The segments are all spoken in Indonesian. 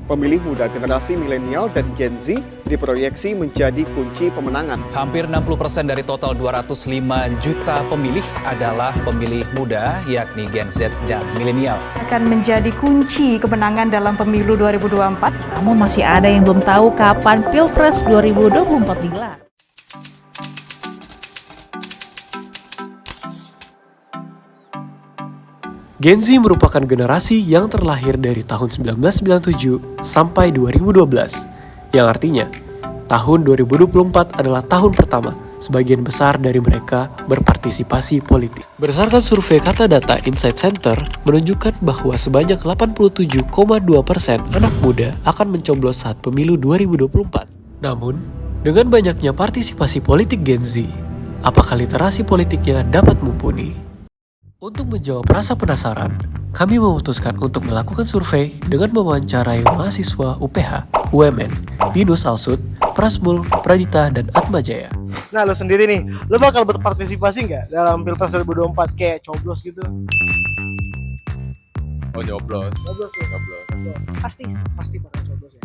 Pemilih muda generasi milenial dan Gen Z diproyeksi menjadi kunci pemenangan. Hampir 60% dari total 205 juta pemilih adalah pemilih muda, yakni Gen Z dan milenial. Akan menjadi kunci kemenangan dalam pemilu 2024. Namun masih ada yang belum tahu kapan Pilpres 2024 digelar. Gen Z merupakan generasi yang terlahir dari tahun 1997 sampai 2012, yang artinya tahun 2024 adalah tahun pertama sebagian besar dari mereka berpartisipasi politik. Berdasarkan survei Kata Data Insight Center menunjukkan bahwa sebanyak 87,2% anak muda akan mencoblos saat pemilu 2024. Namun, dengan banyaknya partisipasi politik Gen Z, apakah literasi politiknya dapat mumpuni? Untuk menjawab rasa penasaran, kami memutuskan untuk melakukan survei dengan mewawancarai mahasiswa UPH, UMN, Binus Alsut, Prasmul, Pradita, dan Atmajaya. Nah, lo sendiri nih, lo bakal berpartisipasi nggak dalam Pilpres 2024 kayak coblos gitu? Oh, nyoblos. Coblos lo? Nyoblos. Pasti bakal coblos ya?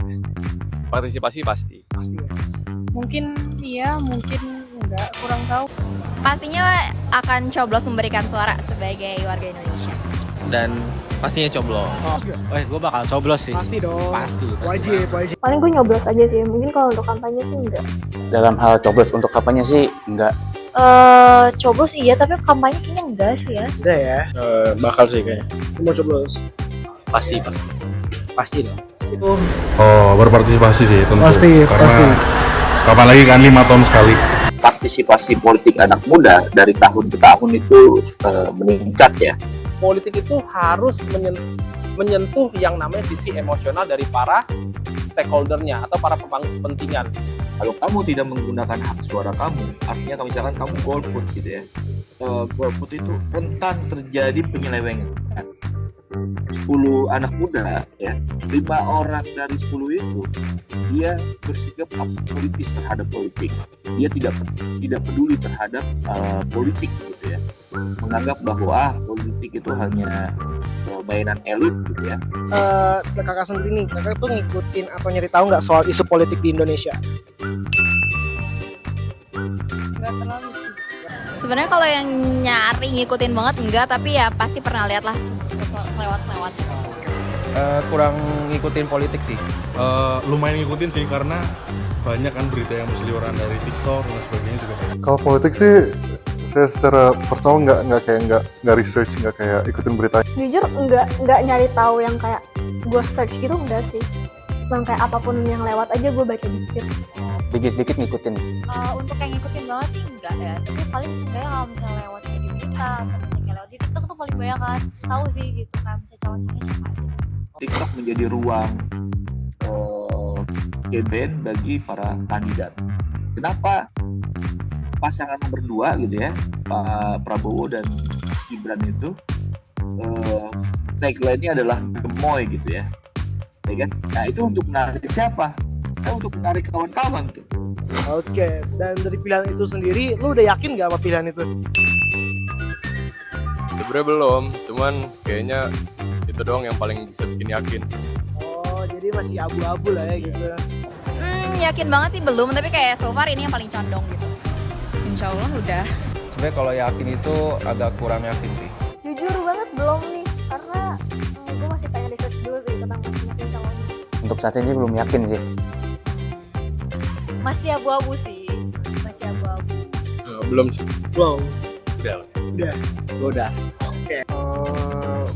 Partisipasi pasti. Pasti ya? Mungkin iya, mungkin enggak, kurang tahu. Pastinya akan coblos memberikan suara sebagai warga Indonesia. Dan pastinya coblos. Gue bakal coblos sih. Pasti dong. Pasti. Wajib. Paling gue nyoblos aja sih. Mungkin kalau untuk kampanye sih enggak. Dalam hal coblos untuk kampanye sih enggak. Coblos iya, tapi kampanye kayaknya enggak sih ya. Udah ya? Bakal sih kayaknya. Lo mau coblos? Pasti dong. Oh, berpartisipasi sih tentu. Karena kapan lagi kan 5 tahun sekali. Partisipasi politik anak muda dari tahun ke tahun itu meningkat ya. Politik itu harus menyentuh yang namanya sisi emosional dari para stakeholdernya atau para pemangku kepentingan. Kalau kamu tidak menggunakan hak suara kamu, artinya misalkan kamu golput gitu ya. Golput itu rentan terjadi penyelewengan. 10 anak muda ya, 5 orang dari 10 itu dia bersikap politis terhadap politik. Dia tidak peduli terhadap politik gitu ya. Menganggap bahwa politik itu hanya mainan elit gitu ya. Kakak sendiri nih, kakak tuh ngikutin atau nyari tahu nggak soal isu politik di Indonesia? Enggak terlalu sih. Sebenarnya kalau yang nyari ngikutin banget enggak, tapi ya pasti pernah lihat lah selewat-selewat. Kurang ngikutin politik sih. Lumayan ngikutin sih karena banyak kan berita yang berseliweran dari TikTok dan sebagainya juga banyak. Kalau politik sih saya secara personal nggak research, nggak kayak ikutin berita. Jujur enggak nyari tahu yang kayak gue search gitu, enggak sih. Cuma kayak apapun yang lewat aja gue baca dikit. Dikit-dikit ngikutin. Untuk yang ngikutin banget sih enggak ya. Tapi paling sebenarnya kalau misalnya lewat di berita atau misalnya lewat di TikTok tuh paling banyak kan tahu sih gitu kan, misalnya calon-calonnya siapa aja. TikTok menjadi ruang campaign bagi para kandidat. Kenapa pasangan nomor 2 gitu ya, Pak Prabowo dan Gibran itu tagline-nya adalah gemoy gitu ya. Ya kan? Nah, itu untuk menarik siapa? Untuk menarik kawan-kawan tuh. Oke, dan dari pilihan itu sendiri, lu udah yakin nggak sama pilihan itu? Sebenarnya belum, cuman kayaknya itu doang yang paling bisa bikin yakin. Oh, jadi masih abu-abu lah ya gitu. Yakin banget sih belum, tapi kayak so far ini yang paling condong gitu. Insya Allah udah. Sebenarnya kalau yakin itu agak kurang yakin sih. Jujur banget belum nih, karena gue masih pengen research dulu sih tentang masing-masing calonnya. Untuk saat ini belum yakin sih. Masih abu-abu sih, masih abu-abu. Belum sih. Belum. Udah.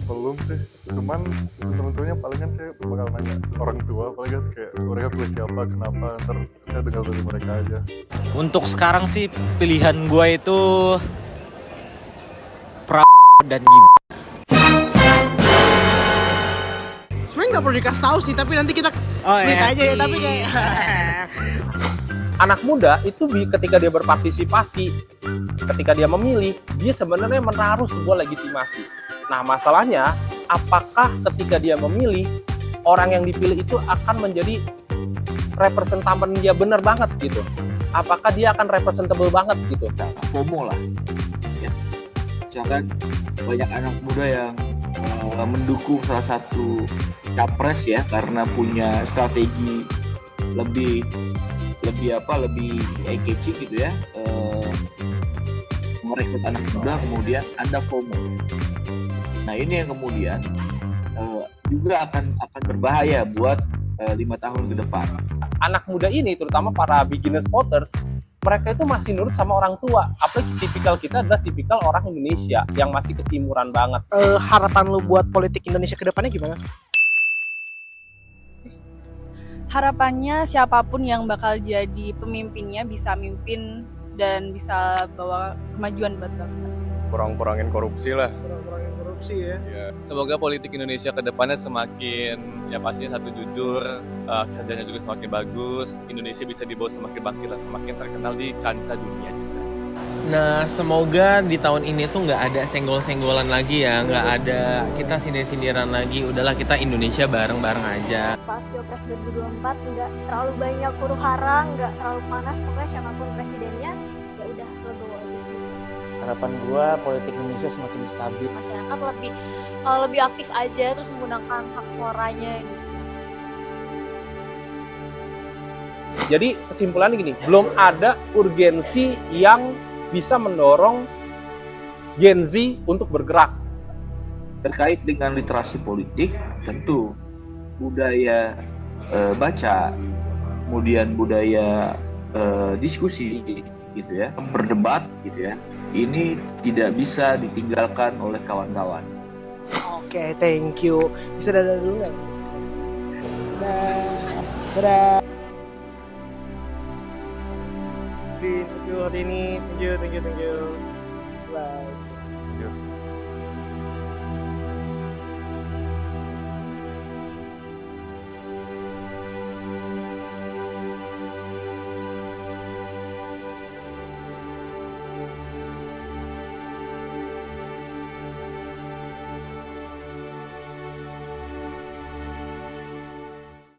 Belum sih, cuman temen-temennya palingan saya bakal nanya orang tua, palingan kayak mereka pilih siapa, kenapa, ntar saya dengar dari mereka aja. Untuk sekarang sih pilihan gue itu dan Sebenarnya nggak perlu dikasih tahu sih, tapi nanti kita klik aja ya. Tapi kayak Anak muda itu ketika dia berpartisipasi, ketika dia memilih, dia sebenarnya menaruh sebuah legitimasi. Nah, masalahnya apakah ketika dia memilih, orang yang dipilih itu akan menjadi representamen dia benar banget gitu? Apakah dia akan representable banget gitu? FOMO lah ya. Misalkan banyak anak muda yang mendukung salah satu capres ya, karena punya strategi lebih catchy gitu ya, merekrut anak muda, kemudian ada FOMO. Nah ini yang kemudian juga akan berbahaya buat 5 tahun ke depan. Anak muda ini, terutama para beginners voters, mereka itu masih nurut sama orang tua. Apalagi tipikal kita adalah tipikal orang Indonesia yang masih ketimuran banget. Harapan lu buat politik Indonesia ke depannya gimana sih? Harapannya siapapun yang bakal jadi pemimpinnya bisa mimpin dan bisa bawa kemajuan buat bangsa. Kurang-kurangin korupsi lah. Kurang-kurangin korupsi ya. Semoga politik Indonesia ke depannya semakin, ya pastinya satu jujur, kerjanya juga semakin bagus, Indonesia bisa dibawa semakin bangkit lah, semakin terkenal di kancah dunia juga. Nah, semoga di tahun ini tuh nggak ada senggol-senggolan lagi ya, nggak ada kita sindir-sindiran lagi. Udahlah, kita Indonesia bareng-bareng aja. Pas Pilpres 2024 nggak terlalu banyak huru-hara, nggak terlalu panas, pokoknya siapapun presidennya ya udah legowo aja. Harapan gua politik Indonesia semakin stabil. Masyarakat lebih aktif aja, terus menggunakan hak suaranya gitu. Jadi kesimpulannya gini, belum ada urgensi yang bisa mendorong Gen Z untuk bergerak. Terkait dengan literasi politik, tentu budaya baca, kemudian budaya diskusi gitu ya, berdebat gitu ya, ini tidak bisa ditinggalkan oleh kawan-kawan. Oke, thank you. Bisa dadah dulu nggak? Dadah. Di interview hari ini, thank you. Bye.